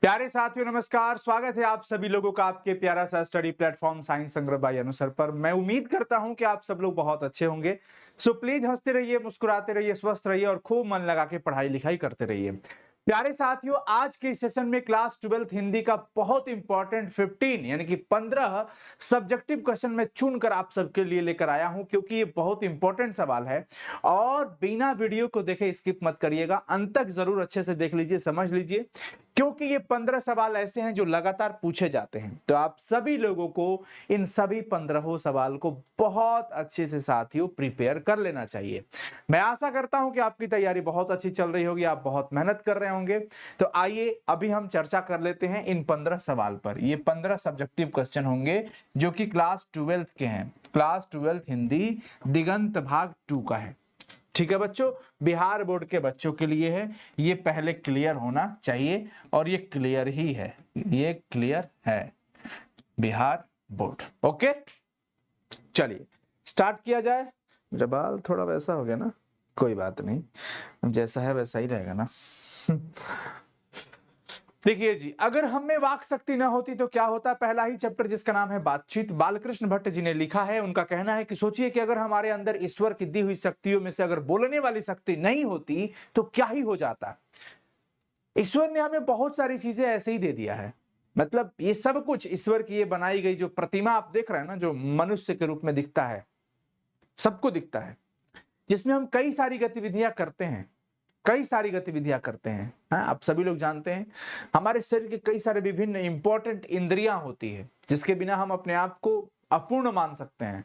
प्यारे साथियों नमस्कार। स्वागत है आप सभी लोगों का आपके प्यारा सा स्टडी प्लेटफॉर्म साइंस संग्रह बाय अनुसर पर। मैं उम्मीद करता हूं कि आप सब लोग बहुत अच्छे होंगे। सो प्लीज हंसते रहिए, मुस्कुराते रहिए, स्वस्थ रहिए और खूब मन लगा के पढ़ाई लिखाई करते रहिए। प्यारे साथियों, आज के सेशन में क्लास 12th हिंदी का बहुत इंपॉर्टेंट 15 यानी कि 15 सब्जेक्टिव क्वेश्चन में चुनकर आप सबके लिए लेकर आया हूं, क्योंकि ये बहुत इंपॉर्टेंट सवाल है और बिना वीडियो को देखे स्किप मत करिएगा, अंत तक जरूर अच्छे से देख लीजिए, समझ लीजिए, क्योंकि ये 15 सवाल ऐसे हैं जो लगातार पूछे जाते हैं। तो आप सभी लोगों को इन सभी 15 सवाल को बहुत अच्छे से साथियों प्रिपेयर कर लेना चाहिए। मैं आशा करता हूं कि आपकी तैयारी बहुत अच्छी चल रही होगी, आप बहुत मेहनत कर रहे होंगे। तो आइए अभी हम चर्चा कर लेते हैं इन 15 सवाल पर। ये 15 सब्जेक्टिव क्वेश्चन होंगे जो कि क्लास 12th के हैं। क्लास 12th हिंदी दिगंत भाग 2 का है। ठीक है बच्चों, बिहार बोर्ड के बच्चों के लिए है। ये पहले क्लियर होना चाहिए और ये क्लियर ही है, ये क्लियर है, बिहार बोर्ड। ओके, चलिए स्टार्ट किया जाए। मेरा बाल थोड़ा वैसा हो गया ना, कोई बात नहीं, जैसा है वैसा ही रहेगा ना। देखिए जी, अगर हम में वाक शक्ति न होती तो क्या होता। पहला ही चैप्टर जिसका नाम है बातचीत, बालकृष्ण भट्ट जी ने लिखा है। उनका कहना है कि सोचिए कि अगर हमारे अंदर ईश्वर की दी हुई शक्तियों में से अगर बोलने वाली शक्ति नहीं होती तो क्या ही हो जाता। ईश्वर ने हमें बहुत सारी चीजें ऐसे ही दे दिया है, मतलब ये सब कुछ ईश्वर की ये बनाई गई जो प्रतिमा आप देख रहे हैं ना, जो मनुष्य के रूप में दिखता है, सबको दिखता है, जिसमें हम कई सारी गतिविधियां करते हैं, कई सारी गतिविधियां करते हैं। हाँ, आप सभी लोग जानते हैं हमारे शरीर के कई सारे विभिन्न इंपॉर्टेंट इंद्रियां होती है जिसके बिना हम अपने आप को अपूर्ण मान सकते हैं।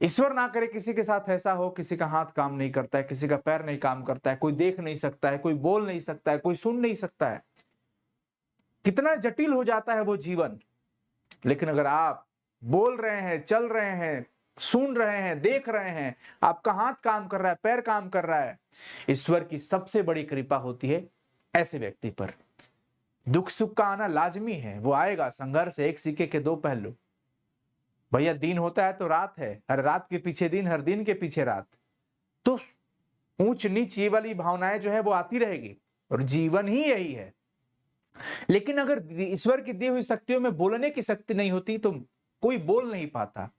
ईश्वर ना करे किसी के साथ ऐसा हो, किसी का हाथ काम नहीं करता है, किसी का पैर नहीं काम करता है, कोई देख नहीं सकता है, कोई बोल नहीं सकता है, कोई सुन नहीं सकता है, कितना जटिल हो जाता है वो जीवन। लेकिन अगर आप बोल रहे हैं, चल रहे हैं, सुन रहे हैं, देख रहे हैं, आपका हाथ काम कर रहा है, पैर काम कर रहा है, ईश्वर की सबसे बड़ी कृपा होती है ऐसे व्यक्ति पर। दुख सुख का आना लाजमी है, वो आएगा। संघर्ष एक सिक्के के दो पहलू। भैया दिन होता है तो रात है, हर रात के पीछे दिन, हर दिन के पीछे रात। तो ऊंच नीच ये वाली भावनाएं जो है वो आती रहेगी और जीवन ही यही है। लेकिन अगर ईश्वर की दी हुई शक्तियों में बोलने की शक्ति नहीं होती तो कोई बोल नहीं पाता,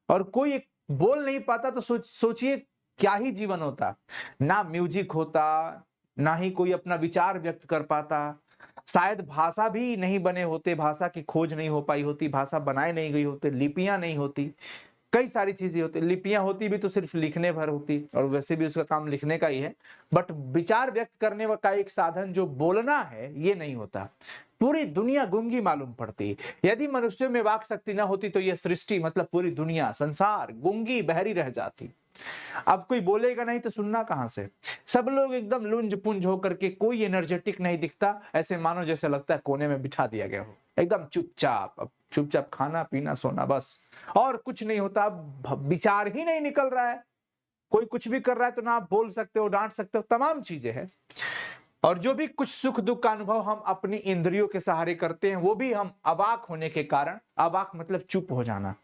और कोई बोल नहीं पाता तो सोचिए क्या ही जीवन होता। ना म्यूजिक होता, ना ही कोई अपना विचार व्यक्त कर पाता, शायद भाषा भी नहीं बने होते, भाषा की खोज नहीं हो पाई होती, भाषा बनाए नहीं गई होती, लिपियां नहीं होती, कई सारी चीजें होती। लिपियां होती भी तो सिर्फ लिखने भर होती, और वैसे भी उसका काम लिखने का ही है, बट विचार व्यक्त करने का एक साधन जो बोलना है ये नहीं होता। पूरी दुनिया गूंगी मालूम पड़ती। यदि मनुष्यों में वाक शक्ति न होती तो यह सृष्टि मतलब पूरी दुनिया, संसार गूंगी बहरी रह जाती। अब कोई बोलेगा नहीं तो सुनना कहां से। सब लोग एकदम लुंज पुंज होकर के, कोई एनर्जेटिक नहीं दिखता, ऐसे मानो जैसे लगता है कोने में बिठा दिया गया हो, एकदम चुपचाप। अब चुपचाप खाना पीना सोना, बस, और कुछ नहीं होता। विचार ही नहीं निकल रहा है। कोई कुछ भी कर रहा है तो ना आप बोल सकते हो, डांट सकते हो, तमाम चीजें हैं। और जो भी कुछ सुख दुख का अनुभव हम अपनी इंद्रियों के सहारे करते हैं वो भी हम अवाक होने के कारण, अवाक मतलब चुप हो जाना,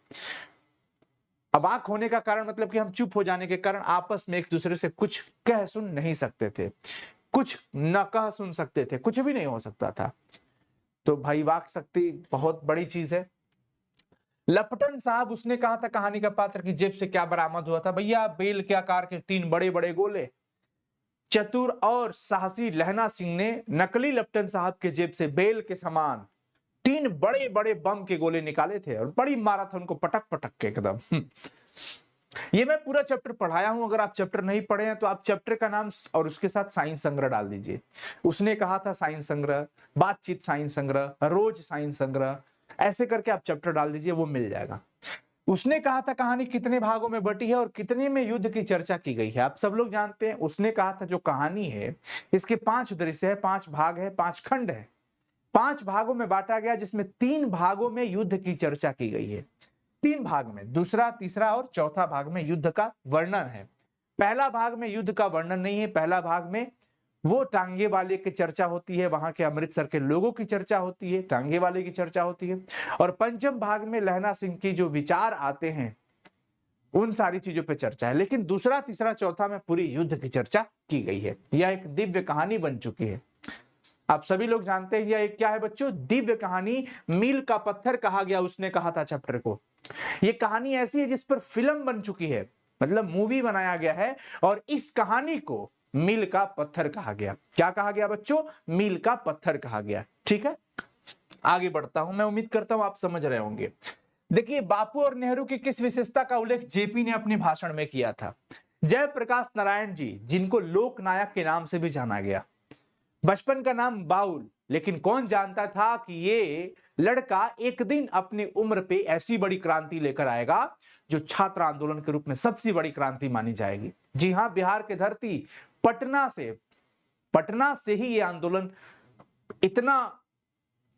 अवाक होने का कारण मतलब कि हम चुप हो जाने के कारण आपस में एक दूसरे से कुछ कह सुन नहीं सकते थे, कुछ न कह सुन सकते थे, कुछ भी नहीं हो सकता था। तो भाई वाक शक्ति बहुत बड़ी चीज है। लपटन साहब, उसने कहा था कहानी का पात्र की जेब से क्या बरामद हुआ था। भैया बेल के आकार के 3 बड़े बड़े गोले। चतुर और साहसी लहना सिंह ने नकली लपटन साहब के जेब से बेल के समान 3 बड़े बड़े बम के गोले निकाले थे और बड़ी मारा था उनको, पटक पटक के एकदम। ये मैं पूरा चैप्टर पढ़ाया हूं। अगर आप चैप्टर नहीं पढ़े हैं तो आप चैप्टर का नाम और उसके साथ साइंस संग्रह डाल दीजिए। उसने कहा था साइंस संग्रह, बातचीत साइंस संग्रह, रोज साइंस संग्रह, ऐसे करके आप चैप्टर डाल दीजिए, वो मिल जाएगा। उसने कहा था कहानी कितने भागों में बटी है और कितने में युद्ध की चर्चा की गई है। आप सब लोग जानते हैं। उसने कहा था जो कहानी है इसके 5 दृश्य है, 5 भाग है, 5 खंड है, 5 भागों में बांटा गया, जिसमें 3 भागों में युद्ध की चर्चा की गई है। 3 भाग में, दूसरा, तीसरा और चौथा भाग में युद्ध का वर्णन है। पहला भाग में युद्ध का वर्णन नहीं है। पहला भाग में वो टांगे वाले की चर्चा होती है, वहां के अमृतसर के लोगों की चर्चा होती है, टांगे वाले की चर्चा होती है। और पंचम भाग में लहना सिंह की जो विचार आते हैं उन सारी चीजों पे चर्चा है। लेकिन दूसरा, तीसरा, चौथा में पूरी युद्ध की चर्चा की गई है। यह एक दिव्य कहानी बन चुकी है। आप सभी लोग जानते हैं यह क्या है बच्चों, दिव्य कहानी मील का पत्थर कहा गया, उसने कहा था चैप्टर को। ये कहानी ऐसी है जिस पर फिल्म बन चुकी है, मतलब मूवी बनाया गया है, और इस कहानी को मील का पत्थर कहा गया। क्या कहा गया बच्चों, मील का पत्थर कहा गया। ठीक है, आगे बढ़ता हूं, मैं उम्मीद करता हूं आप समझ रहे होंगे। देखिए, बापू और नेहरू की किस विशेषता का उल्लेख जेपी ने अपने भाषण में किया था। जयप्रकाश नारायण जी, जिनको लोकनायक के नाम से भी जाना गया, बचपन का नाम बाउल, लेकिन कौन जानता था कि ये लड़का एक दिन अपनी उम्र पे ऐसी बड़ी क्रांति लेकर आएगा जो छात्र आंदोलन के रूप में सबसे बड़ी क्रांति मानी जाएगी। जी हां, बिहार की धरती पटना से ही ये आंदोलन इतना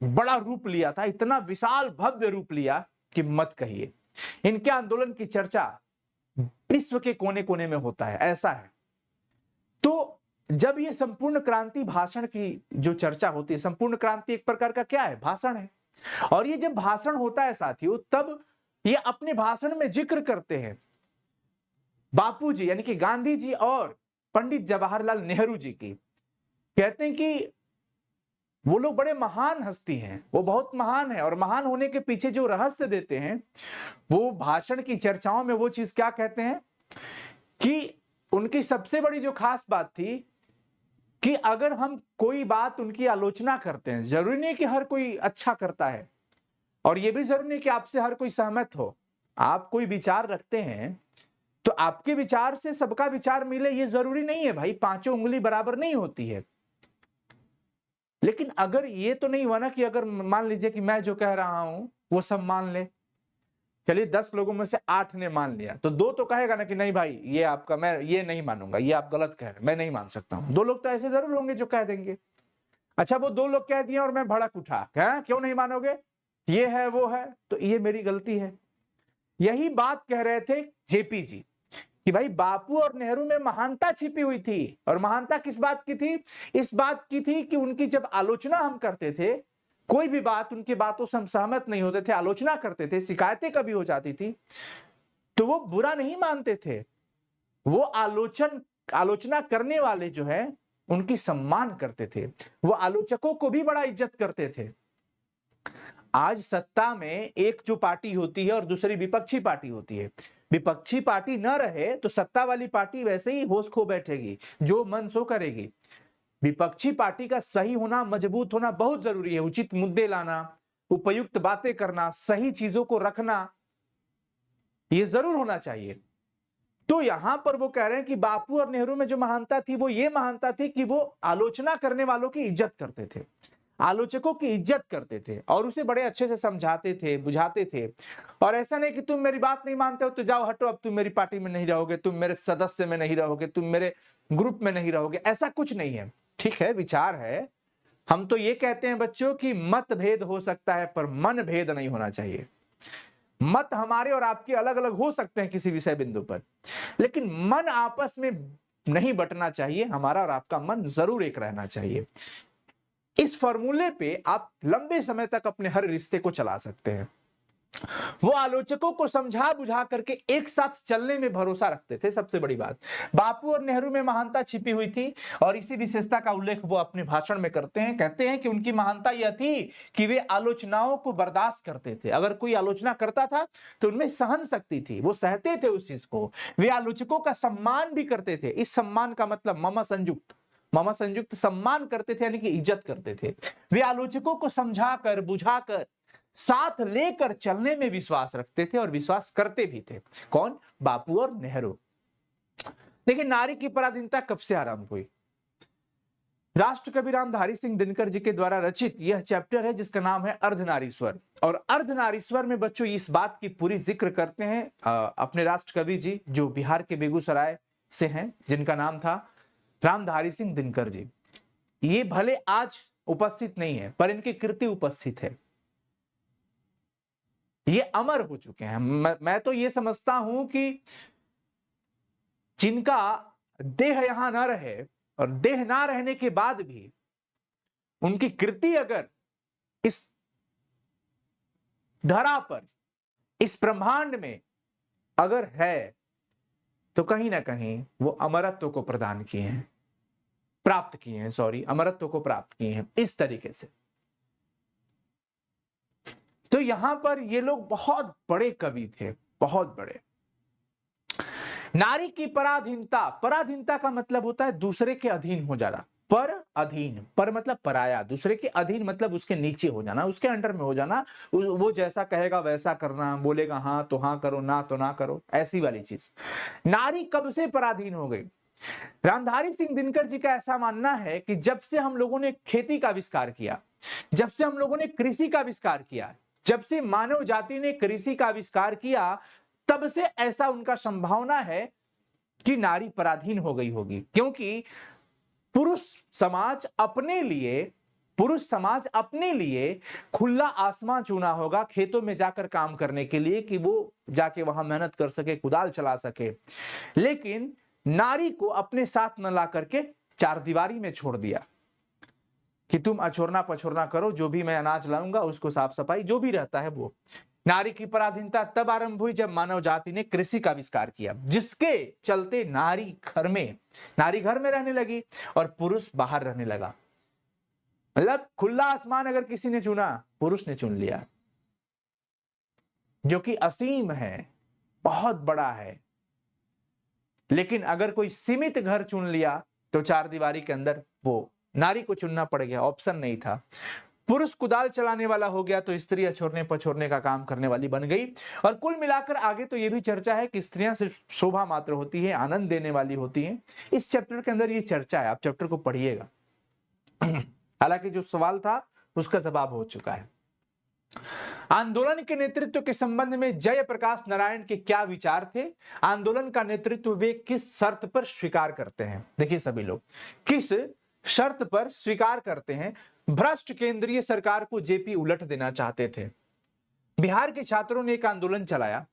बड़ा रूप लिया था, इतना विशाल भव्य रूप लिया कि मत कहिए। इनके आंदोलन की चर्चा विश्व के कोने कोने में होता है, ऐसा है। तो जब ये संपूर्ण क्रांति भाषण की जो चर्चा होती है, संपूर्ण क्रांति एक प्रकार का क्या है, भाषण है। और ये जब भाषण होता है साथियों, तब ये अपने भाषण में जिक्र करते हैं बापू जी यानी कि गांधी जी और पंडित जवाहरलाल नेहरू जी की। कहते हैं कि वो लोग बड़े महान हस्ती हैं, वो बहुत महान है, और महान होने के पीछे जो रहस्य देते हैं, वो भाषण की चर्चाओं में वो चीज क्या कहते हैं कि उनकी सबसे बड़ी जो खास बात थी कि अगर हम कोई बात उनकी आलोचना करते हैं, जरूरी नहीं कि हर कोई अच्छा करता है, और यह भी जरूरी नहीं कि आपसे हर कोई सहमत हो। आप कोई विचार रखते हैं तो आपके विचार से सबका विचार मिले, ये जरूरी नहीं है भाई, पांचों उंगली बराबर नहीं होती है। लेकिन अगर ये तो नहीं हुआ ना कि अगर मान लीजिए कि मैं जो कह रहा हूं वो सब मान ले, चलिए 10 लोगों में से 8 ने मान लिया, तो 2 तो कहेगा ना कि नहीं भाई ये आपका, मैं ये नहीं मानूंगा, ये आप गलत कह रहे हैं, मैं नहीं मान सकता हूं। 2 लोग तो ऐसे जरूर होंगे जो कह देंगे। अच्छा, वो 2 लोग कह दिए और मैं भड़क उठा, क्यों नहीं मानोगे, ये है वो है, तो ये मेरी गलती है। यही बात कह रहे थे जेपी जी कि भाई बापू और नेहरू में महानता छिपी हुई थी। और महानता किस बात की थी, इस बात की थी कि उनकी जब आलोचना हम करते थे, कोई भी बात उनकी बातों से हम सहमत नहीं होते थे, आलोचना करते थे, शिकायतें कभी हो जाती थी, तो वो बुरा नहीं मानते थे, वो आलोचना करने वाले जो है उनकी सम्मान करते थे, वो आलोचकों को भी बड़ा इज्जत करते थे। आज सत्ता में एक जो पार्टी होती है और दूसरी विपक्षी पार्टी होती है, विपक्षी पार्टी न रहे तो सत्ता वाली पार्टी वैसे ही होश खो बैठेगी, जो मन सो करेगी। विपक्षी पार्टी का सही होना, मजबूत होना बहुत जरूरी है, उचित मुद्दे लाना, उपयुक्त बातें करना, सही चीजों को रखना, यह जरूर होना चाहिए। तो यहां पर वो कह रहे हैं कि बापू और नेहरू में जो महानता थी वो ये महानता थी कि वो आलोचना करने वालों की इज्जत करते थे, आलोचकों की इज्जत करते थे, और उसे बड़े अच्छे से समझाते थे, बुझाते थे। और ऐसा नहीं कि तुम मेरी बात नहीं मानते हो तो जाओ हटो, अब तुम मेरी पार्टी में नहीं रहोगे, तुम मेरे सदस्य में नहीं रहोगे, तुम मेरे ग्रुप में नहीं रहोगे, ऐसा कुछ नहीं है। ठीक है, विचार है, हम तो ये कहते हैं बच्चों की मतभेद हो सकता है पर मन भेद नहीं होना चाहिए। मत हमारे और आपके अलग अलग हो सकते हैं किसी विषय बिंदु पर, लेकिन मन आपस में नहीं बटना चाहिए, हमारा और आपका मन जरूर एक रहना चाहिए। इस फॉर्मूले पे आप लंबे समय तक अपने हर रिश्ते को चला सकते हैं। वो आलोचकों को समझा बुझा करके एक साथ चलने में भरोसा रखते थे, सबसे बड़ी बात। बापू और नेहरू में महानता छिपी हुई थी, और इसी विशेषता का उल्लेख वो अपने भाषण में करते हैं। कहते हैं कि उनकी महानता यह थी कि वे आलोचनाओं को बर्दाश्त करते थे। अगर कोई आलोचना करता था तो उनमें सहन शक्ति थी, वो सहते थे उस चीज को। वे आलोचकों का सम्मान भी करते थे। इस सम्मान का मतलब ममा संयुक्त सम्मान करते थे, यानी कि इज्जत करते थे। वे आलोचकों को समझाकर बुझाकर साथ लेकर चलने में विश्वास रखते थे, और विश्वास करते भी थे। कौन, बापू और नेहरू। देखिए, नारी की पराधीनता कब से आरंभ हुई। राष्ट्र कवि रामधारी सिंह दिनकर जी के द्वारा रचित यह चैप्टर है जिसका नाम है अर्धनारीश्वर। और अर्धनारीश्वर में बच्चों इस बात की पूरी जिक्र करते हैं अपने राष्ट्र कवि जी, जो बिहार के बेगूसराय से हैं, जिनका नाम था रामधारी सिंह दिनकर जी। ये भले आज उपस्थित नहीं है पर इनकी कृति उपस्थित है, ये अमर हो चुके हैं। मैं तो ये समझता हूं कि जिनका देह यहां ना रहे और देह ना रहने के बाद भी उनकी कृति अगर इस धरा पर, इस ब्रह्मांड में अगर है, तो कहीं ना कहीं वो अमरत्व को प्रदान किए हैं। प्राप्त किए हैं, सॉरी, अमरत्व को प्राप्त किए हैं, इस तरीके से। तो यहां पर ये लोग बहुत बड़े कवि थे, बहुत बड़े। नारी की पराधीनता, पराधीनता का मतलब होता है दूसरे के अधीन हो जाना। पर अधीन, पर मतलब पराया, दूसरे के अधीन मतलब उसके नीचे हो जाना, उसके अंडर में हो जाना, वो जैसा कहेगा वैसा करना, बोलेगा हाँ तो हाँ करो, ना तो ना करो, ऐसी वाली चीज। नारी कब से पराधीन हो गई? रामधारी सिंह दिनकर जी का ऐसा मानना है कि जब से हम लोगों ने खेती का आविष्कार किया, जब से हम लोगों ने कृषि का आविष्कार किया, जब से मानव जाति ने कृषि का आविष्कार किया, तब से ऐसा उनका संभावना है कि नारी पराधीन हो गई होगी। क्योंकि पुरुष समाज अपने लिए खुला आसमान चुना होगा खेतों में जाकर काम करने के लिए, कि वो जाके वहां मेहनत कर सके, कुदाल चला सके। लेकिन नारी को अपने साथ न ला करके चार दीवारी में छोड़ दिया कि तुम अछोरना पछोरना करो, जो भी मैं अनाज लाऊंगा उसको साफ सफाई जो भी रहता है वो। नारी की पराधीनता तब आरंभ हुई जब मानव जाति ने कृषि का आविष्कार किया, जिसके चलते नारी घर में रहने लगी और पुरुष बाहर रहने लगा। मतलब खुला आसमान अगर किसी ने चुना, पुरुष ने चुन लिया, जो कि असीम है, बहुत बड़ा है। लेकिन अगर कोई सीमित घर चुन लिया तो चार दीवारी के अंदर वो नारी को चुनना पड़ गया, ऑप्शन नहीं था। पुरुष कुदाल चलाने वाला हो गया तो स्त्री अछोरने पछोरने का काम करने वाली बन गई। और कुल मिलाकर आगे तो यह भी चर्चा है कि स्त्रियां सिर्फ शोभा मात्र होती है, आनंद देने वाली होती हैं। इस चैप्टर के अंदर ये चर्चा है, आप चैप्टर को पढ़िएगा। हालांकि जो सवाल था उसका जवाब हो चुका है। आंदोलन के नेतृत्व के संबंध में जयप्रकाश नारायण के क्या विचार थे? आंदोलन का नेतृत्व वे किस शर्त पर स्वीकार करते हैं? देखिए सभी लोग किस शर्त पर स्वीकार करते हैं? भ्रष्ट केंद्रीय सरकार को जेपी उलट देना चाहते थे। बिहार के छात्रों ने एक आंदोलन चलाया,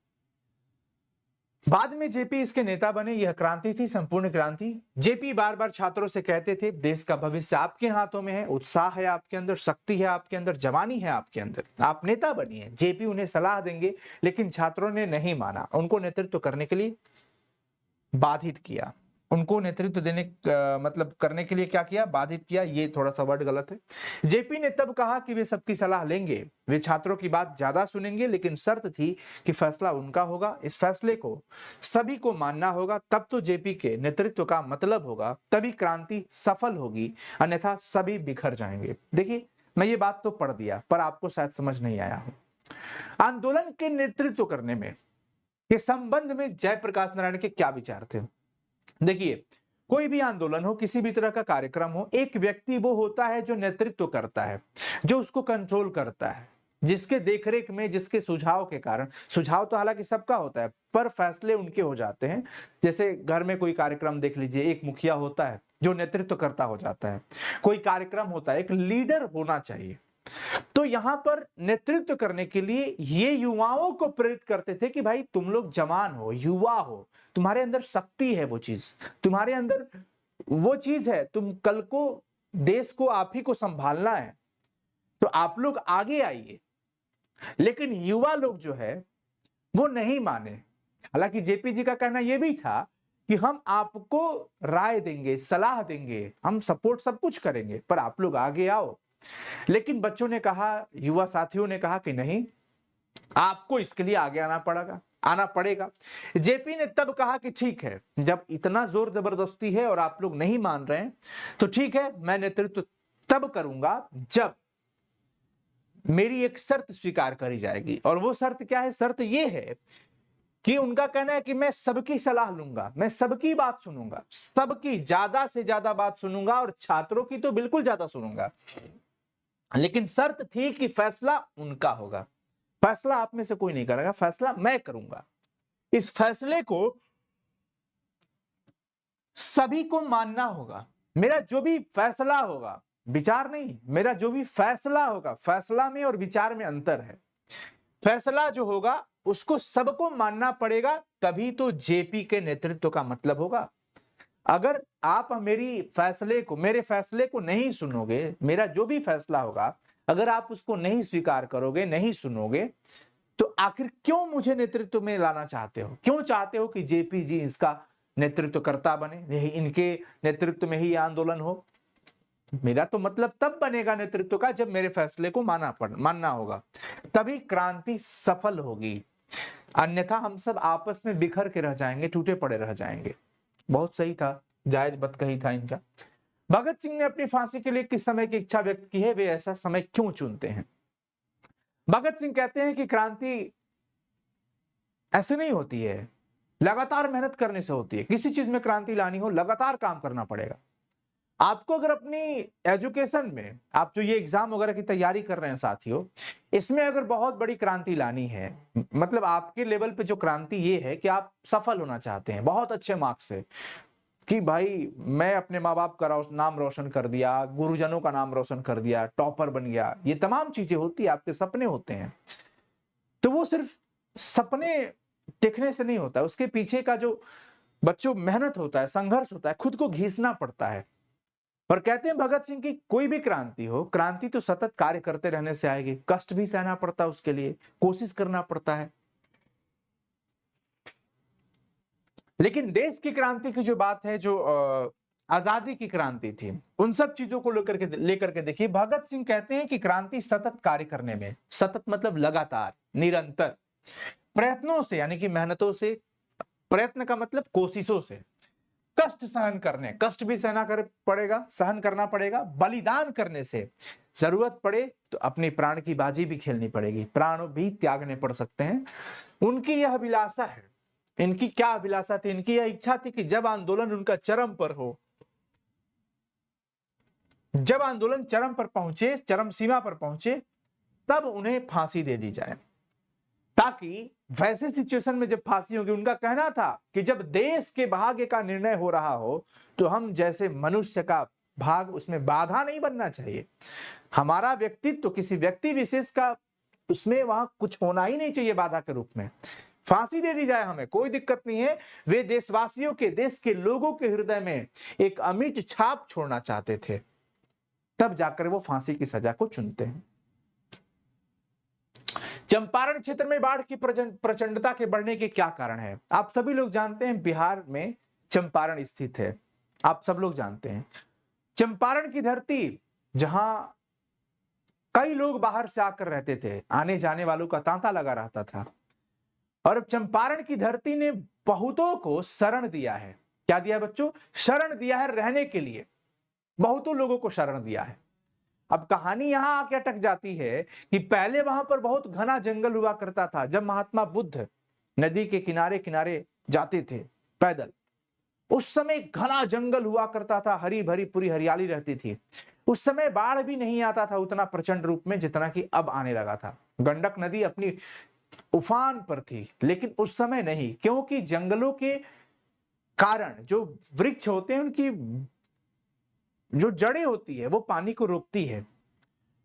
बाद में जेपी इसके नेता बने। यह क्रांति थी, संपूर्ण क्रांति। जेपी बार बार छात्रों से कहते थे देश का भविष्य आपके हाथों में है, उत्साह है आपके अंदर, शक्ति है आपके अंदर, जवानी है आपके अंदर, आप नेता बनिए। जेपी उन्हें सलाह देंगे, लेकिन छात्रों ने नहीं माना, उनको नेतृत्व करने के लिए बाधित किया। उनको नेतृत्व देने मतलब करने के लिए क्या किया? बाधित किया। ये थोड़ा सा वर्ड गलत है। जेपी ने तब कहा कि वे सबकी सलाह लेंगे, वे छात्रों की बात ज्यादा सुनेंगे, लेकिन शर्त थी कि फैसला उनका होगा, इस फैसले को सभी को मानना होगा, तब तो जेपी के नेतृत्व का मतलब होगा, तभी क्रांति सफल होगी, अन्यथा सभी बिखर जाएंगे। देखिए मैं ये बात तो पढ़ दिया, पर आपको शायद समझ नहीं आया हो। आंदोलन के नेतृत्व करने में के संबंध में जयप्रकाश नारायण के क्या विचार थे? देखिए कोई भी आंदोलन हो, किसी भी तरह का कार्यक्रम हो, एक व्यक्ति वो होता है जो नेतृत्व करता है, जो उसको कंट्रोल करता है, जिसके देखरेख में, जिसके सुझाव के कारण, सुझाव तो हालांकि सबका होता है पर फैसले उनके हो जाते हैं। जैसे घर में कोई कार्यक्रम देख लीजिए, एक मुखिया होता है जो नेतृत्व करता हो जाता है। कोई कार्यक्रम होता है, एक लीडर होना चाहिए। तो यहां पर नेतृत्व करने के लिए ये युवाओं को प्रेरित करते थे कि भाई तुम लोग जवान हो, युवा हो, तुम्हारे अंदर शक्ति है, वो चीज तुम्हारे अंदर वो चीज है, तुम कल को देश को आप ही को संभालना है, तो आप लोग आगे आइए। लेकिन युवा लोग जो है वो नहीं माने। हालांकि जेपी जी का कहना यह भी था कि हम आपको राय देंगे, सलाह देंगे, हम सपोर्ट सब कुछ करेंगे, पर आप लोग आगे आओ। लेकिन बच्चों ने कहा, युवा साथियों ने कहा कि नहीं, आपको इसके लिए आगे आना पड़ेगा। जेपी ने तब कहा कि ठीक है, जब इतना जोर जबरदस्ती है और आप लोग नहीं मान रहे हैं, तो ठीक है, मैं नेतृत्व तब करूंगा जब मेरी एक शर्त स्वीकार करी जाएगी। और वो शर्त क्या है? शर्त ये है कि उनका कहना है कि मैं सबकी सलाह लूंगा, मैं सबकी बात सुनूंगा, सबकी ज्यादा से ज्यादा बात सुनूंगा, और छात्रों की तो बिल्कुल ज्यादा सुनूंगा। लेकिन शर्त थी कि फैसला उनका होगा, फैसला आप में से कोई नहीं करेगा, फैसला मैं करूंगा। इस फैसले को सभी को मानना होगा। मेरा जो भी फैसला होगा, विचार नहीं, मेरा जो भी फैसला होगा, फैसला में और विचार में अंतर है। फैसला जो होगा उसको सबको मानना पड़ेगा, तभी तो जेपी के नेतृत्व का मतलब होगा। अगर आप मेरे फैसले को नहीं सुनोगे, मेरा जो भी फैसला होगा अगर आप उसको नहीं स्वीकार करोगे, नहीं सुनोगे, तो आखिर क्यों मुझे नेतृत्व में लाना चाहते हो? क्यों चाहते हो कि जेपी जी इसका नेतृत्वकर्ता बने, यही इनके नेतृत्व में ही ये आंदोलन हो। मेरा तो मतलब तब बनेगा नेतृत्व का जब मेरे फैसले को मानना होगा, तभी क्रांति सफल होगी, अन्यथा हम सब आपस में बिखर के रह जाएंगे, टूटे पड़े रह जाएंगे। बहुत सही था, जायज बात कही था इनका। भगत सिंह ने अपनी फांसी के लिए किस समय की इच्छा व्यक्त की है, वे ऐसा समय क्यों चुनते हैं? भगत सिंह कहते हैं कि क्रांति ऐसे नहीं होती है, लगातार मेहनत करने से होती है। किसी चीज में क्रांति लानी हो, लगातार काम करना पड़ेगा। आपको अगर अपनी एजुकेशन में, आप जो ये एग्जाम वगैरह की तैयारी कर रहे हैं साथियों, इसमें अगर बहुत बड़ी क्रांति लानी है, मतलब आपके लेवल पे जो क्रांति ये है कि आप सफल होना चाहते हैं बहुत अच्छे मार्क्स से, कि भाई मैं अपने माँ बाप का नाम रोशन कर दिया, गुरुजनों का नाम रोशन कर दिया, टॉपर बन गया, ये तमाम चीजें होती है, आपके सपने होते हैं। तो वो सिर्फ सपने देखने से नहीं होता, उसके पीछे का जो बच्चों मेहनत होता है, संघर्ष होता है, खुद को घिसना पड़ता है। और कहते हैं भगत सिंह की कोई भी क्रांति हो, क्रांति तो सतत कार्य करते रहने से आएगी, कष्ट भी सहना पड़ता है, उसके लिए कोशिश करना पड़ता है। लेकिन देश की क्रांति की जो बात है, जो आजादी की क्रांति थी, उन सब चीजों को लेकर के देखिए, भगत सिंह कहते हैं कि क्रांति सतत कार्य करने में, सतत मतलब लगातार, निरंतर प्रयत्नों से, यानी कि मेहनतों से, प्रयत्न का मतलब कोशिशों से, कष्ट सहन करने, कष्ट भी पड़ेगा, सहन करना पड़ेगा, बलिदान करने से, जरूरत पड़े तो अपनी प्राण की बाजी भी खेलनी पड़ेगी, प्राण भी त्यागने पड़ सकते हैं। उनकी यह अभिलाषा है। इनकी क्या अभिलाषा थी? इनकी यह इच्छा थी कि जब आंदोलन उनका चरम पर हो, जब आंदोलन चरम पर पहुंचे, चरम सीमा पर पहुंचे, तब उन्हें फांसी दे दी जाए, ताकि वैसे सिचुएशन में जब फांसी होगी, उनका कहना था कि जब देश के भाग्य का निर्णय हो रहा हो, तो हम जैसे मनुष्य का भाग उसमें बाधा नहीं बनना चाहिए। हमारा व्यक्तित्व किसी व्यक्ति विशेष का उसमें वहां कुछ होना ही नहीं चाहिए बाधा के रूप में। फांसी दे दी जाए, हमें कोई दिक्कत नहीं है। वे देशवासियों के, देश के लोगों के हृदय में एक अमिट छाप छोड़ना चाहते थे, तब जाकर वो फांसी की सजा को चुनते हैं। चंपारण क्षेत्र में बाढ़ की प्रचंडता के बढ़ने के क्या कारण है? आप सभी लोग जानते हैं, बिहार में चंपारण स्थित है, आप सब लोग जानते हैं। चंपारण की धरती, जहां कई लोग बाहर से आकर रहते थे, आने जाने वालों का तांता लगा रहता था, और अब चंपारण की धरती ने बहुतों को शरण दिया है। क्या दिया बच्चों? शरण दिया है, रहने के लिए बहुतों लोगों को शरण दिया है। अब कहानी यहां आके अटक जाती है कि पहले वहां पर बहुत घना जंगल हुआ करता था। जब महात्मा बुद्ध नदी के किनारे किनारे जाते थे पैदल, उस समय घना जंगल हुआ करता था, हरी भरी पूरी हरियाली रहती थी। उस समय बाढ़ भी नहीं आता था उतना प्रचंड रूप में जितना कि अब आने लगा था। गंडक नदी अपनी उफान पर थी, लेकिन उस समय नहीं, क्योंकि जंगलों के कारण जो वृक्ष होते हैं, उनकी जो जड़ें होती है वो पानी को रोकती है।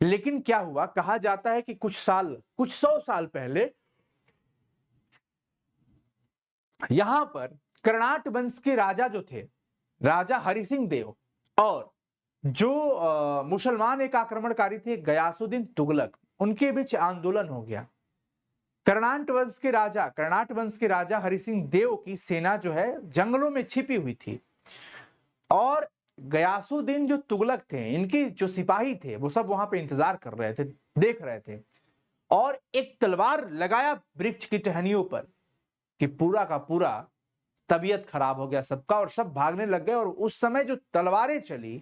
लेकिन क्या हुआ, कहा जाता है कि कुछ 100 साल पहले यहां पर कर्नाट वंश के राजा जो थे, राजा हरि सिंह देव, और जो मुसलमान एक आक्रमणकारी थे गयासुद्दीन तुगलक, उनके बीच आंदोलन हो गया। कर्नाट वंश के राजा हरि सिंह देव की सेना जो है जंगलों में छिपी हुई थी, और गयासुद्दीन जो तुगलक थे, इनके जो सिपाही थे, वो सब वहां पे इंतजार कर रहे थे, देख रहे थे, और एक तलवार लगाया वृक्ष की टहनियों पर कि पूरा का पूरा तबीयत खराब हो गया सबका, और सब भागने लग गए। और उस समय जो तलवारें चली,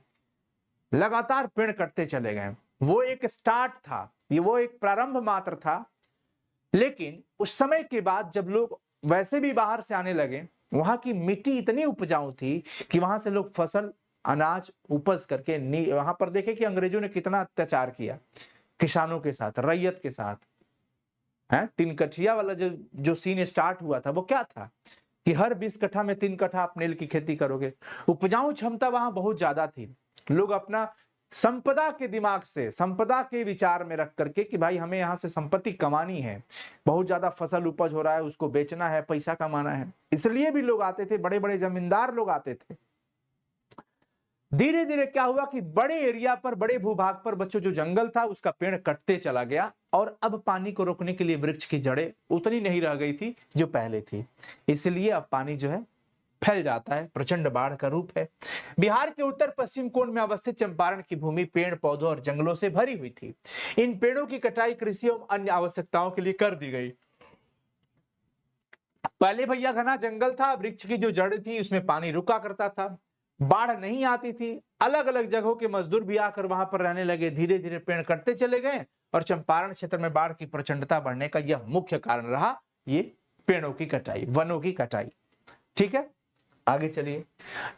लगातार पेड़ कटते चले गए। वो एक स्टार्ट था, ये वो एक प्रारंभ मात्र था। लेकिन उस समय के बाद जब लोग वैसे भी बाहर से आने लगे, वहां की मिट्टी इतनी उपजाऊ थी कि वहां से लोग फसल, अनाज उपज करके वहां पर देखे कि अंग्रेजों ने कितना अत्याचार किया किसानों के साथ, रैयत के साथ। है 3 कठिया वाला जो सीन स्टार्ट हुआ था, वो क्या था कि हर 20 कट्ठा में 3 कट्ठा आप नील की खेती करोगे। उपजाऊ क्षमता वहां बहुत ज्यादा थी। लोग अपना संपदा के दिमाग से, संपदा के विचार में रख करके कि भाई हमें यहां से संपत्ति कमानी है, बहुत ज्यादा फसल उपज हो रहा है, उसको बेचना है, पैसा कमाना है, इसलिए भी लोग आते थे, बड़े बड़े जमींदार लोग आते थे। धीरे धीरे क्या हुआ कि बड़े एरिया पर, बड़े भूभाग पर बच्चों जो जंगल था उसका पेड़ कटते चला गया, और अब पानी को रोकने के लिए वृक्ष की जड़ें उतनी नहीं रह गई थी जो पहले थी। इसलिए अब पानी जो है फैल जाता है, प्रचंड बाढ़ का रूप है। बिहार के उत्तर पश्चिम कोण में अवस्थित चंपारण की भूमि पेड़ पौधों और जंगलों से भरी हुई थी। इन पेड़ों की कटाई कृषि एवं अन्य आवश्यकताओं के लिए कर दी गई। पहले भैया घना जंगल था, वृक्ष की जो जड़ थी उसमें पानी रुका करता था, बाढ़ नहीं आती थी। अलग अलग जगहों के मजदूर भी आकर वहां पर रहने लगे, धीरे धीरे पेड़ कटते चले गए और चंपारण क्षेत्र में बाढ़ की प्रचंडता बढ़ने का यह मुख्य कारण रहा, ये पेड़ों की कटाई, वनों की कटाई। ठीक है, आगे चलिए।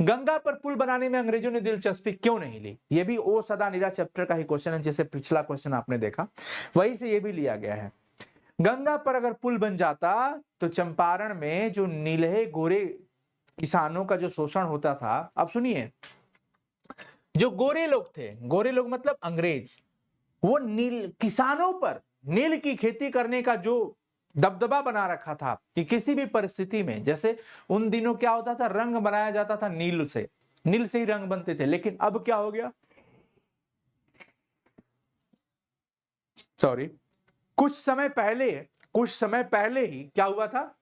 गंगा पर पुल बनाने में अंग्रेजों ने दिलचस्पी क्यों नहीं ली? ये भी ओ सदा नीरा चैप्टर का ही क्वेश्चन है, जैसे पिछला क्वेश्चन आपने देखा वही से ये भी लिया गया है। गंगा पर अगर पुल बन जाता तो चंपारण में जो नीलहे गोरे किसानों का जो शोषण होता था, अब सुनिए, जो गोरे लोग थे, गोरे लोग मतलब अंग्रेज, वो नील किसानों पर नील की खेती करने का जो दबदबा बना रखा था कि किसी भी परिस्थिति में, जैसे उन दिनों क्या होता था, रंग बनाया जाता था नील से ही रंग बनते थे। लेकिन अब क्या हो गया, सॉरी, कुछ समय पहले ही क्या हुआ था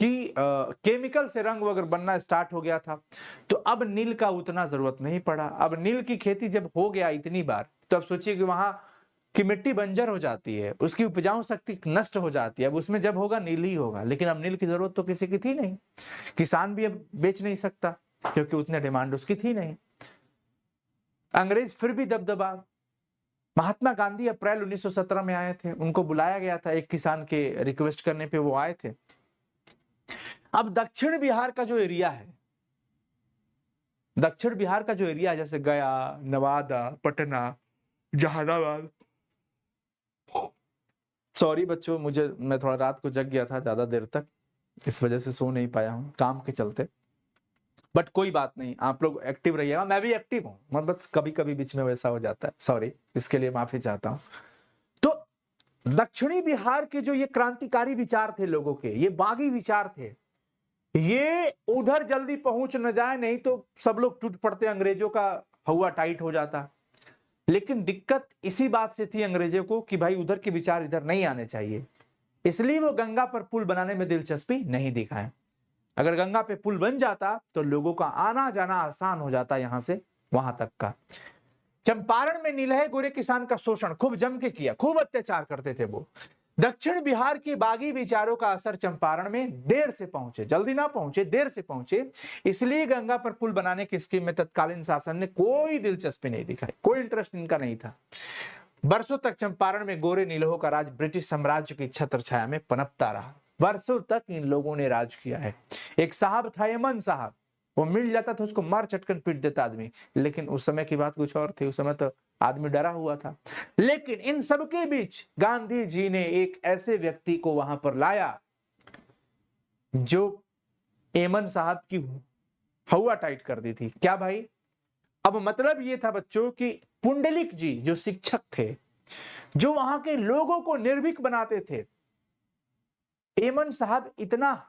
कि केमिकल से रंग वगैरह बनना स्टार्ट हो गया था, तो अब नील का उतना जरूरत नहीं पड़ा। अब नील की खेती जब हो गया इतनी बार, तो अब सोचिए कि वहां की मिट्टी बंजर हो जाती है, उसकी उपजाऊ शक्ति नष्ट हो जाती है। अब उसमें जब होगा नील ही होगा, लेकिन अब नील की जरूरत तो किसी की थी नहीं, किसान भी अब बेच नहीं सकता क्योंकि उतने डिमांड उसकी थी नहीं। अंग्रेज फिर भी दबदबा। महात्मा गांधी अप्रैल 1917 में आए थे, उनको बुलाया गया था एक किसान के रिक्वेस्ट करने पे, वो आए थे। अब दक्षिण बिहार का जो एरिया है, जैसे गया, नवादा, पटना, जहानाबाद, सॉरी बच्चों, मैं थोड़ा रात को जग गया था ज्यादा देर तक, इस वजह से सो नहीं पाया हूं काम के चलते, बट कोई बात नहीं, आप लोग एक्टिव रहिएगा, मैं भी एक्टिव हूं, मैं बस कभी कभी बीच में वैसा हो जाता है, सॉरी, इसके लिए माफी चाहता हूं। तो दक्षिणी बिहार के जो ये क्रांतिकारी विचार थे लोगों के, ये बागी विचार थे, ये उधर जल्दी पहुंच न जाए, नहीं तो सब लोग टूट पड़ते, अंग्रेजों का हवा टाइट हो जाता। लेकिन दिक्कत इसी बात से थी अंग्रेजों को कि भाई उधर के विचार इधर नहीं आने चाहिए, इसलिए वो गंगा पर पुल बनाने में दिलचस्पी नहीं दिखाए। अगर गंगा पे पुल बन जाता तो लोगों का आना जाना आसान हो जाता, यहां से वहां तक का। चंपारण में नीलहे गोरे किसान का शोषण खूब जम के किया, खूब अत्याचार करते थे वो। दक्षिण बिहार के बागी विचारों का असर चंपारण में देर से पहुंचे, जल्दी ना पहुंचे, देर से पहुंचे, इसलिए गंगा पर पुल बनाने की स्कीम में तत्कालीन शासन ने कोई दिलचस्पी नहीं दिखाई, कोई इंटरेस्ट इनका नहीं था। वर्षों तक चंपारण में गोरे नीलहों का राज ब्रिटिश साम्राज्य की छत्र छाया में पनपता रहा। वर्षों तक इन लोगों ने राज किया है। एक साहब था यमन साहब, वो मिल जाता था उसको मार चटकन पीट देता आदमी, लेकिन उस समय की बात कुछ और थी, उस समय तो आदमी डरा हुआ था। लेकिन इन सबके बीच गांधी जी ने एक ऐसे व्यक्ति को वहां पर लाया जो एमन साहब की हवा टाइट कर दी थी। क्या भाई? अब मतलब ये था बच्चों कि पुंडलिक जी जो शिक्षक थे, जो वहां के लोगों को निर्भीक बनाते थे, एमन साहब इतना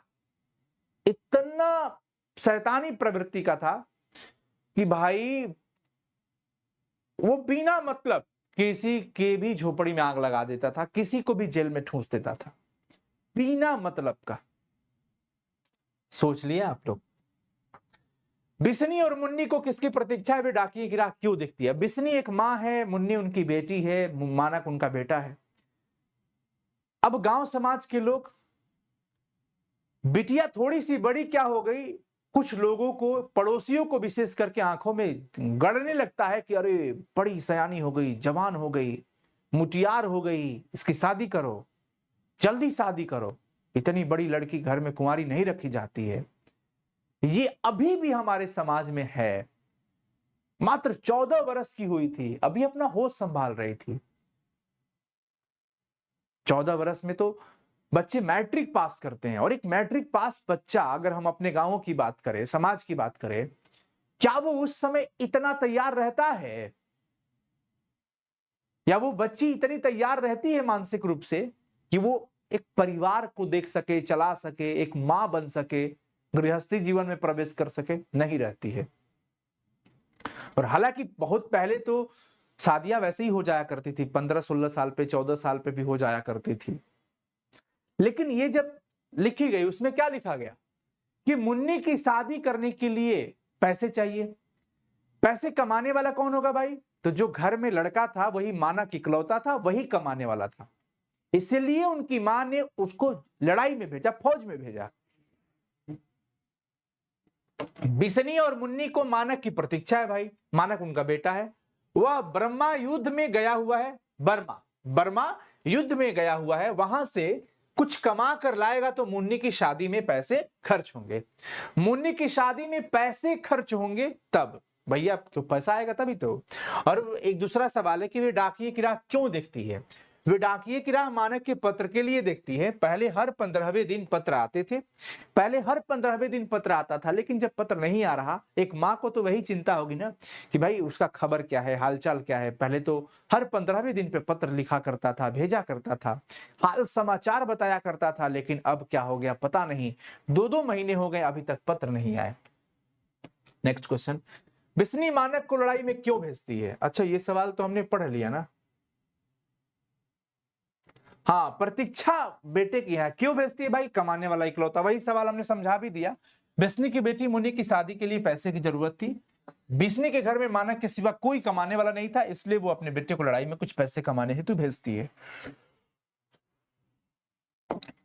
शैतानी प्रवृत्ति का था कि भाई वो बिना मतलब किसी के भी झोपड़ी में आग लगा देता था, किसी को भी जेल में ठूंस देता था, बिना मतलब का। सोच लिया आप लोग। बिस्नी और मुन्नी को किसकी प्रतीक्षा है? वे डाकिए की राह क्यों दिखती है? बिस्नी एक माँ है, मुन्नी उनकी बेटी है, मानक उनका बेटा है। अब गांव समाज के लोग, बिटिया थोड़ी सी बड़ी क्या हो गई, कुछ लोगों को, पड़ोसियों को विशेष करके आंखों में गड़ने लगता है कि अरे बड़ी सयानी हो गई, जवान हो गई, मुटियार हो गई, इसकी शादी करो, जल्दी शादी करो। इतनी बड़ी लड़की घर में कुंवारी नहीं रखी जाती है। ये अभी भी हमारे समाज में है। मात्र 14 वर्ष की हुई थी, अभी अपना होश संभाल रही थी। 14 वर्ष में तो बच्चे मैट्रिक पास करते हैं, और एक मैट्रिक पास बच्चा, अगर हम अपने गांवों की बात करें, समाज की बात करें, क्या वो उस समय इतना तैयार रहता है, या वो बच्ची इतनी तैयार रहती है मानसिक रूप से कि वो एक परिवार को देख सके, चला सके, एक मां बन सके, गृहस्थी जीवन में प्रवेश कर सके? नहीं रहती है। और हालांकि बहुत पहले तो शादियां वैसे ही हो जाया करती थी, 15-16 साल पे, 14 साल पे भी हो जाया करती थी। लेकिन ये जब लिखी गई, उसमें क्या लिखा गया कि मुन्नी की शादी करने के लिए पैसे चाहिए। पैसे कमाने वाला कौन होगा भाई? तो जो घर में लड़का था वही मानक इकलौता था, वही कमाने वाला था। इसलिए उनकी मां ने उसको लड़ाई में भेजा, फौज में भेजा। बिस्नी और मुन्नी को मानक की प्रतीक्षा है भाई। मानक उनका बेटा है, वह बर्मा युद्ध में गया हुआ है। बर्मा युद्ध में गया हुआ है, वहां से कुछ कमा कर लाएगा तो मुन्नी की शादी में पैसे खर्च होंगे। मुन्नी की शादी में पैसे खर्च होंगे तब भैया, तो पैसा आएगा तभी तो। और एक दूसरा सवाल है कि वे डाकिये की राह क्यों देखती है? वे डाकिये की राह मानक के पत्र के लिए देखती है। पहले हर 15वें दिन पत्र आते थे, पहले हर 15वें दिन पत्र आता था, लेकिन जब पत्र नहीं आ रहा, एक माँ को तो वही चिंता होगी ना कि भाई उसका खबर क्या है, हालचाल क्या है। पहले तो हर 15वें दिन पे पत्र लिखा करता था, भेजा करता था, हाल समाचार बताया करता था, लेकिन अब क्या हो गया पता नहीं। 2-2 महीने हो गए अभी तक पत्र नहीं आए। नेक्स्ट क्वेश्चन, बिस्नी मानक को लड़ाई में क्यों भेजती है? अच्छा, ये सवाल तो हमने पढ़ लिया ना। हाँ, प्रतीक्षा बेटे की है। क्यों भेजती है भाई? कमाने वाला इकलौता। वही सवाल हमने समझा भी दिया। बिस्नी की बेटी मुन्नी की शादी के लिए पैसे की जरूरत थी। बिस्नी के घर में मानक के सिवा कोई कमाने वाला नहीं था, इसलिए वो अपने बेटे को लड़ाई में कुछ पैसे कमाने हेतु भेजती है।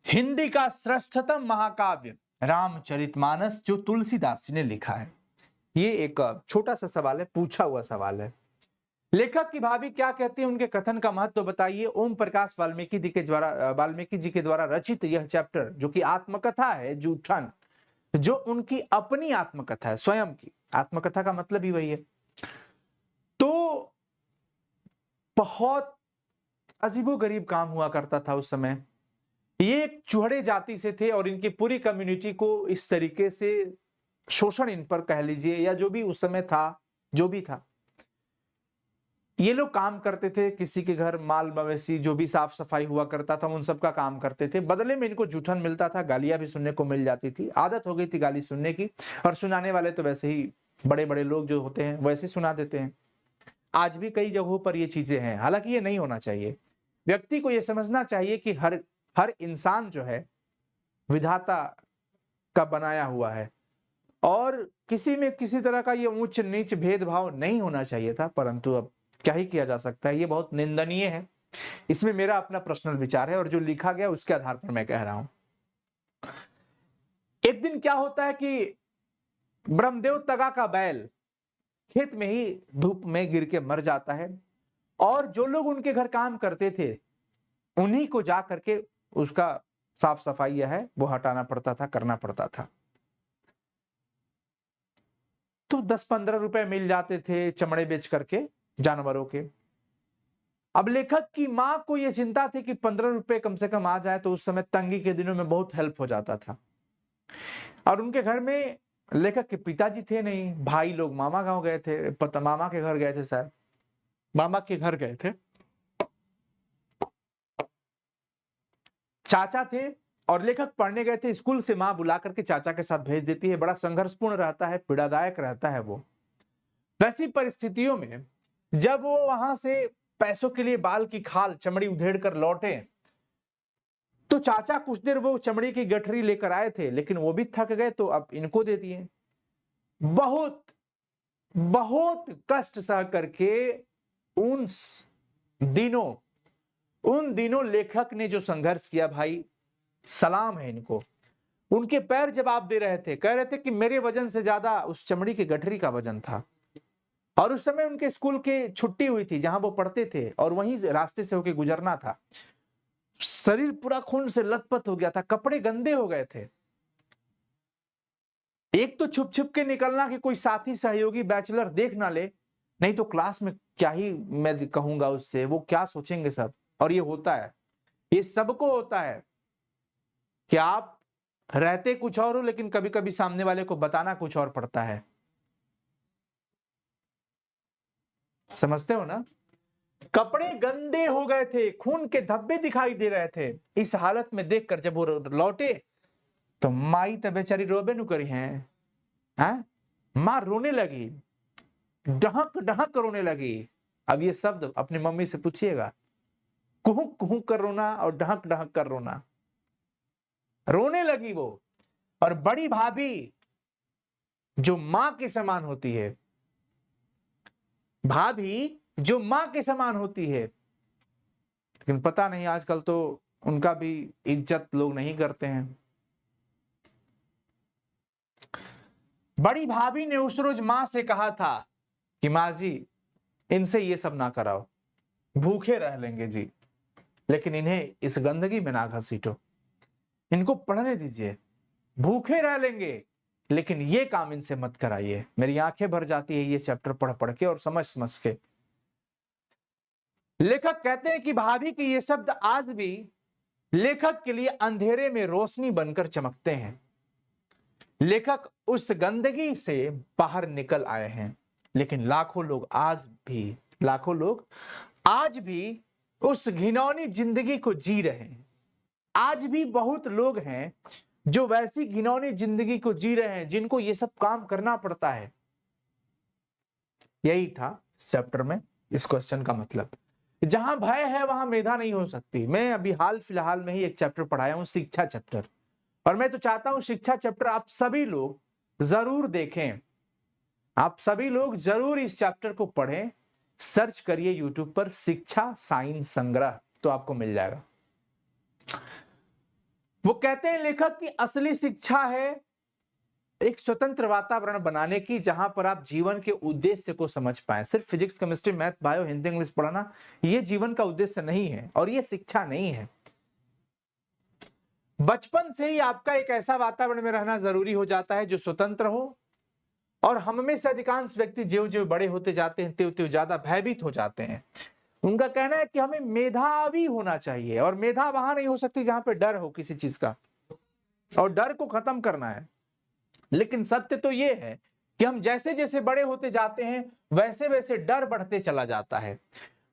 हिंदी का श्रेष्ठतम महाकाव्य रामचरितमानस जो तुलसीदास जी ने लिखा है। ये एक छोटा सा सवाल है, पूछा हुआ सवाल है। लेखक की भाभी क्या कहती है, उनके कथन का महत्व बताइए। ओम प्रकाश वाल्मीकि जी के द्वारा रचित यह चैप्टर, जो कि आत्मकथा है, जूठन, जो उनकी अपनी आत्मकथा है, स्वयं की आत्मकथा का मतलब ही वही है। तो बहुत अजीबोगरीब काम हुआ करता था उस समय। ये एक चूहड़े जाति से थे और इनकी पूरी कम्युनिटी को इस तरीके से शोषण इन पर कह लीजिए, या जो भी उस समय था, जो भी था, ये लोग काम करते थे। किसी के घर माल मवेशी जो भी साफ सफाई हुआ करता था, उन सब का काम करते थे। बदले में इनको जूठन मिलता था, गालियां भी सुनने को मिल जाती थी। आदत हो गई थी गाली सुनने की, और सुनाने वाले तो वैसे ही बड़े बड़े लोग जो होते हैं वैसे सुना देते हैं। आज भी कई जगहों पर ये चीजें हैं, हालांकि ये नहीं होना चाहिए। व्यक्ति को यह समझना चाहिए कि हर इंसान जो है विधाता का बनाया हुआ है, और किसी में किसी तरह का ये ऊंच नीच भेदभाव नहीं होना चाहिए था, परंतु अब क्या ही किया जा सकता है। ये बहुत निंदनीय है। इसमें मेरा अपना पर्सनल विचार है और जो लिखा गया उसके आधार पर मैं कह रहा हूं। एक दिन क्या होता है कि ब्रह्मदेव तगा का बैल खेत में ही धूप में गिर के मर जाता है, और जो लोग उनके घर काम करते थे उन्हीं को जा करके उसका साफ सफाई है वो हटाना पड़ता था, करना पड़ता था। तो 10-15 रुपए मिल जाते थे चमड़े बेच करके जानवरों के। अब लेखक की मां को यह चिंता थी कि 15 रुपए कम से कम आ जाए, तो उस समय तंगी के दिनों में बहुत हेल्प हो जाता था। और उनके घर में लेखक के पिताजी थे नहीं, भाई लोग मामा गांव गए थे, मामा के घर गए थे, शायद मामा के घर गए थे। चाचा थे और लेखक पढ़ने गए थे। स्कूल से मां बुला करके चाचा के साथ भेज देती है। बड़ा संघर्षपूर्ण रहता है, पीड़ादायक रहता है वो। वैसी परिस्थितियों में जब वो वहां से पैसों के लिए बाल की खाल चमड़ी उधेड़ कर लौटे, तो चाचा कुछ देर वो चमड़ी की गठरी लेकर आए थे, लेकिन वो भी थक गए, तो अब इनको दे दिए। बहुत बहुत कष्ट सह करके उन दिनों लेखक ने जो संघर्ष किया भाई, सलाम है इनको। उनके पैर जवाब दे रहे थे, कह रहे थे कि मेरे वजन से ज्यादा उस चमड़ी की गठरी का वजन था। और उस समय उनके स्कूल की छुट्टी हुई थी जहां वो पढ़ते थे, और वहीं रास्ते से होके गुजरना था। शरीर पूरा खून से लथपथ हो गया था, कपड़े गंदे हो गए थे। एक तो छुप छुप के निकलना कि कोई साथी सहयोगी बैचलर देख ना ले, नहीं तो क्लास में क्या ही मैं कहूंगा उससे, वो क्या सोचेंगे सब। और ये होता है, ये सबको होता है कि आप रहते कुछ और हो, लेकिन कभी कभी सामने वाले को बताना कुछ और पड़ता है। समझते हो ना? कपड़े गंदे हो गए थे, खून के धब्बे दिखाई दे रहे थे। इस हालत में देखकर जब वो लौटे, तो माई तो बेचारी रोबे नु करी हैं, मां रोने लगी, डहक डहक रोने लगी। अब ये शब्द अपनी मम्मी से पूछिएगा, कुहुक कुहुक कर रोना और डहक डहक कर रोना। रोने लगी वो, और बड़ी भाभी जो मां के समान होती है, भाभी जो मां के समान होती है, लेकिन पता नहीं आजकल तो उनका भी इज्जत लोग नहीं करते हैं। बड़ी भाभी ने उस रोज मां से कहा था कि मां जी, इनसे ये सब ना कराओ, भूखे रह लेंगे जी, लेकिन इन्हें इस गंदगी में ना घसीटो, इनको पढ़ने दीजिए, भूखे रह लेंगे, लेकिन ये काम इनसे मत कराइए। मेरी आंखें भर जाती है ये चैप्टर पढ़ पढ़ के और समझ समझ के। लेखक कहते हैं कि भाभी के ये शब्द आज भी लेखक के लिए अंधेरे में रोशनी बनकर चमकते हैं। लेखक उस गंदगी से बाहर निकल आए हैं, लेकिन लाखों लोग आज भी उस घिनौनी जिंदगी को जी रहे हैं। आज भी बहुत लोग हैं जो वैसी घिनौनी जिंदगी को जी रहे हैं, जिनको ये सब काम करना पड़ता है। यही था इस चैप्टर में इस क्वेश्चन का मतलब। जहां भय है वहां मेधा नहीं हो सकती। मैं अभी हाल फिलहाल में ही एक चैप्टर पढ़ाया हूं, शिक्षा चैप्टर, और मैं तो चाहता हूं शिक्षा चैप्टर आप सभी लोग जरूर देखें, आप सभी लोग जरूर इस चैप्टर को पढ़ें। सर्च करिए यूट्यूब पर शिक्षा साइन संग्रह, तो आपको मिल जाएगा। वो कहते हैं लेखक की असली शिक्षा है एक स्वतंत्र वातावरण बनाने की, जहां पर आप जीवन के उद्देश्य को समझ पाए। सिर्फ physics, chemistry, math, bio, Hindi, English पढ़ाना ये जीवन का उद्देश्य नहीं है और ये शिक्षा नहीं है। बचपन से ही आपका एक ऐसा वातावरण में रहना जरूरी हो जाता है जो स्वतंत्र हो, और हम में से अधिकांश व्यक्ति ज्यों ज्यों बड़े होते जाते हैं त्यों त्यों ज्यादा भयभीत हो जाते हैं। उनका कहना है कि हमें मेधावी होना चाहिए, और मेधा वहां नहीं हो सकती जहां पे डर हो किसी चीज का, और डर को खत्म करना है। लेकिन सत्य तो ये है कि हम जैसे जैसे बड़े होते जाते हैं वैसे वैसे डर बढ़ते चला जाता है।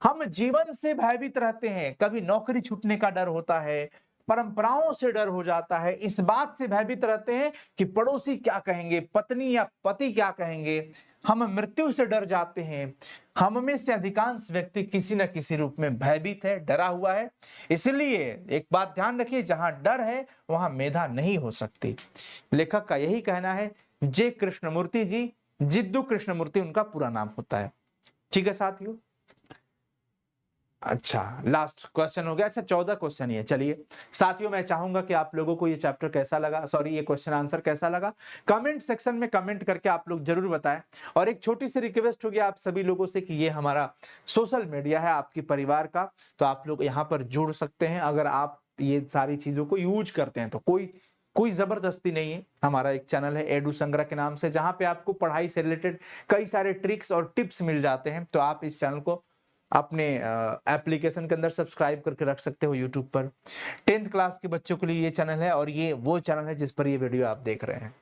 हम जीवन से भयभीत रहते हैं, कभी नौकरी छूटने का डर होता है, परंपराओं से डर हो जाता है, इस बात से भयभीत रहते हैं कि पड़ोसी क्या कहेंगे, पत्नी या पति क्या कहेंगे, हम मृत्यु से डर जाते हैं। हम में से अधिकांश व्यक्ति किसी न किसी रूप में भयभीत है, डरा हुआ है। इसलिए एक बात ध्यान रखिए, जहां डर है वहां मेधा नहीं हो सकती। लेखक का यही कहना है। जे कृष्णमूर्ति जी, जिद्दू कृष्णमूर्ति उनका पूरा नाम होता है। ठीक है साथियों, अच्छा लास्ट क्वेश्चन हो गया। अच्छा 14 क्वेश्चन ही है। चलिए साथियों, मैं चाहूंगा कि आप लोगों को ये चैप्टर कैसा लगा, सॉरी ये क्वेश्चन आंसर कैसा लगा, कमेंट सेक्शन में कमेंट करके आप लोग जरूर बताएं। और एक छोटी सी रिक्वेस्ट होगी आप सभी लोगों से कि ये हमारा सोशल मीडिया है आपके परिवार का, तो आप लोग यहाँ पर जुड़ सकते हैं। अगर आप ये सारी चीजों को यूज करते हैं तो कोई जबरदस्ती नहीं है। हमारा एक चैनल है एडू संग्रह के नाम से, जहां पे आपको पढ़ाई से रिलेटेड कई सारे ट्रिक्स और टिप्स मिल जाते हैं। तो आप इस चैनल को अपने एप्लीकेशन के अंदर सब्सक्राइब करके रख सकते हो यूट्यूब पर। 10th क्लास के बच्चों के लिए ये चैनल है, और ये वो चैनल है जिस पर ये वीडियो आप देख रहे हैं।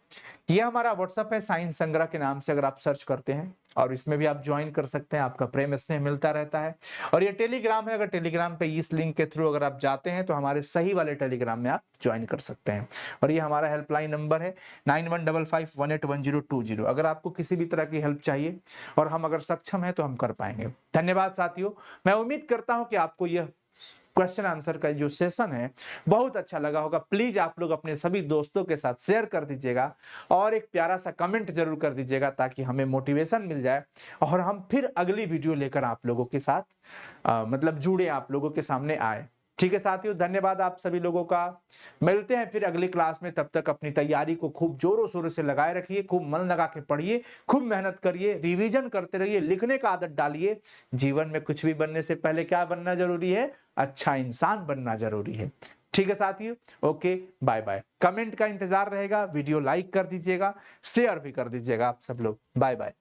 ये हमारा व्हाट्सएप है साइंस संग्रह के नाम से, अगर आप सर्च करते हैं, और इसमें भी आप ज्वाइन कर सकते हैं। आपका प्रेम स्नेह मिलता रहता है। और ये टेलीग्राम है, अगर टेलीग्राम पे इस लिंक के थ्रू अगर आप जाते हैं तो हमारे सही वाले टेलीग्राम में आप ज्वाइन कर सकते हैं। और ये हमारा हेल्पलाइन नंबर है 9155181020। अगर आपको किसी भी तरह की हेल्प चाहिए और हम अगर सक्षम है तो हम कर पाएंगे। धन्यवाद साथियों। मैं उम्मीद करता हूं कि आपको यह क्वेश्चन आंसर का जो सेशन है बहुत अच्छा लगा होगा। प्लीज आप लोग अपने सभी दोस्तों के साथ शेयर कर दीजिएगा, और एक प्यारा सा कमेंट जरूर कर दीजिएगा, ताकि हमें मोटिवेशन मिल जाए और हम फिर अगली वीडियो लेकर आप लोगों के साथ मतलब जुड़े, आप लोगों के सामने आए। ठीक है साथियों, धन्यवाद आप सभी लोगों का। मिलते हैं फिर अगली क्लास में। तब तक अपनी तैयारी को खूब जोरों शोरों से लगाए रखिए, खूब मन लगा के पढ़िए, खूब मेहनत करिए, रिवीजन करते रहिए, लिखने का आदत डालिए। जीवन में कुछ भी बनने से पहले क्या बनना जरूरी है? अच्छा इंसान बनना जरूरी है। ठीक है साथियों, ओके बाय बाय। कमेंट का इंतजार रहेगा, वीडियो लाइक कर दीजिएगा, शेयर भी कर दीजिएगा आप सब लोग। Bye bye.